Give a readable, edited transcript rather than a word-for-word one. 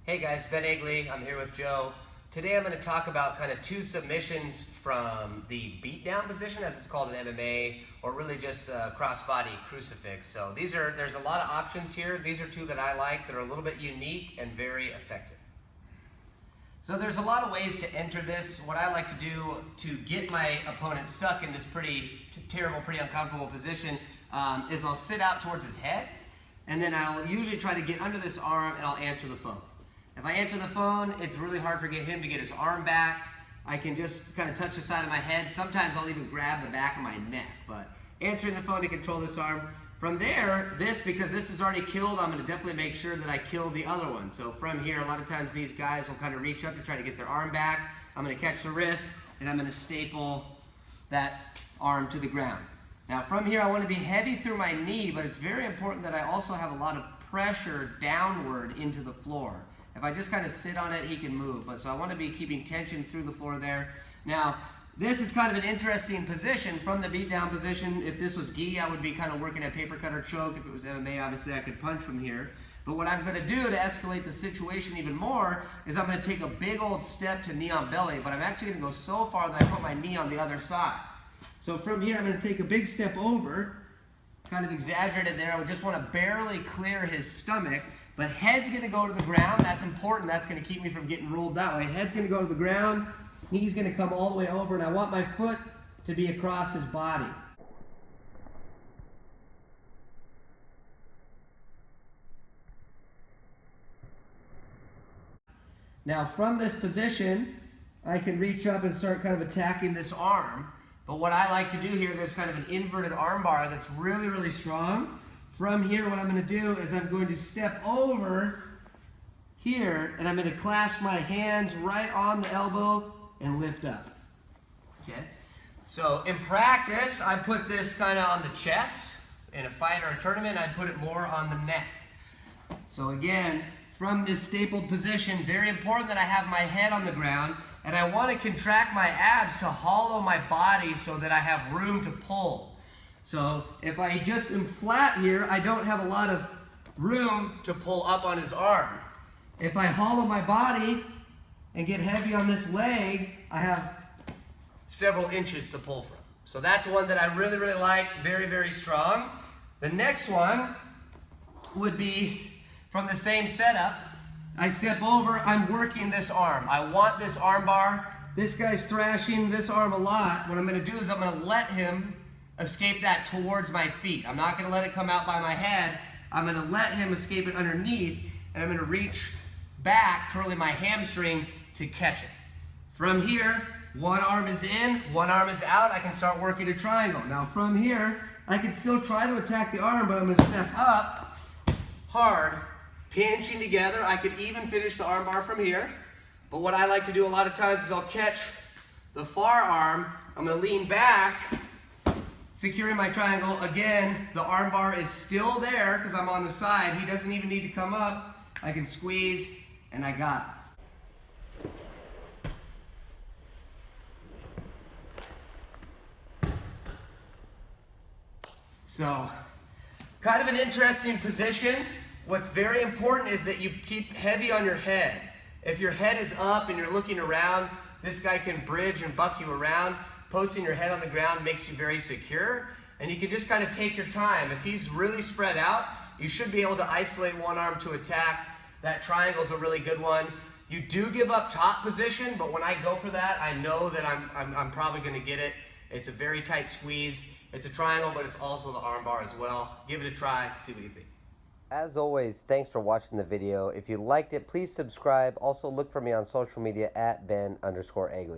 Hey guys, Ben Egli. I'm here with Joe. Today I'm going to talk about kind of two submissions from the beatdown position, as it's called in MMA, or really just crossbody crucifix. So there's a lot of options here. These are two that I like that are a little bit unique and very effective. So there's a lot of ways to enter this. What I like to do to get my opponent stuck in this pretty terrible, pretty uncomfortable position is I'll sit out towards his head, and then I'll usually try to get under this arm and I'll answer the phone. If I answer the phone, it's really hard for him to get his arm back. I can just kind of touch the side of my head. Sometimes I'll even grab the back of my neck, but answering the phone to control this arm. From there, because this is already killed, I'm gonna definitely make sure that I kill the other one. So from here, a lot of times these guys will kind of reach up to try to get their arm back. I'm gonna catch the wrist, and I'm gonna staple that arm to the ground. Now from here, I wanna be heavy through my knee, but it's very important that I also have a lot of pressure downward into the floor. If I just kind of sit on it, he can move. But so I want to be keeping tension through the floor there. Now, this is kind of an interesting position from the beatdown position. If this was gi, I would be kind of working a paper cutter choke. If it was MMA, obviously I could punch from here. But what I'm going to do to escalate the situation even more is I'm going to take a big old step to knee on belly, but I'm actually going to go so far that I put my knee on the other side. So from here, I'm going to take a big step over, kind of exaggerated there. I would just want to barely clear his stomach. But head's gonna go to the ground. That's important. That's gonna keep me from getting ruled that way. Head's gonna go to the ground. Knee's gonna come all the way over, and I want my foot to be across his body. Now from this position, I can reach up and start kind of attacking this arm. But what I like to do here, there's kind of an inverted arm bar that's really, really strong. From here, what I'm going to do is I'm going to step over here, and I'm going to clasp my hands right on the elbow and lift up. Okay? So in practice, I put this kind of on the chest. In a fight or a tournament, I'd put it more on the neck. So again, from this stapled position, very important that I have my head on the ground, and I want to contract my abs to hollow my body so that I have room to pull. So if I just am flat here, I don't have a lot of room to pull up on his arm. If I hollow my body and get heavy on this leg, I have several inches to pull from. So that's one that I really, really like, very, very strong. The next one would be from the same setup. I step over, I'm working this arm. I want this arm bar. This guy's thrashing this arm a lot. What I'm gonna do is I'm gonna let him escape that towards my feet. I'm not going to let it come out by my head. I'm going to let him escape it underneath, and I'm going to reach back, curling my hamstring to catch it. From here, one arm is in, one arm is out. I can start working a triangle. Now from here, I can still try to attack the arm, but I'm going to step up hard, pinching together. I could even finish the arm bar from here. But what I like to do a lot of times is I'll catch the far arm. I'm going to lean back, securing my triangle. Again, the arm bar is still there because I'm on the side. He doesn't even need to come up. I can squeeze, and I got it. So, kind of an interesting position. What's very important is that you keep heavy on your head. If your head is up and you're looking around, this guy can bridge and buck you around. Posting your head on the ground makes you very secure, and you can just kind of take your time. If he's really spread out, you should be able to isolate one arm to attack. That triangle's a really good one. You do give up top position, but when I go for that, I know that I'm probably going to get it. It's a very tight squeeze. It's a triangle, but it's also the arm bar as well. Give it a try, see what you think. As always, thanks for watching the video. If you liked it, please subscribe. Also look for me on social media at Ben_Egli.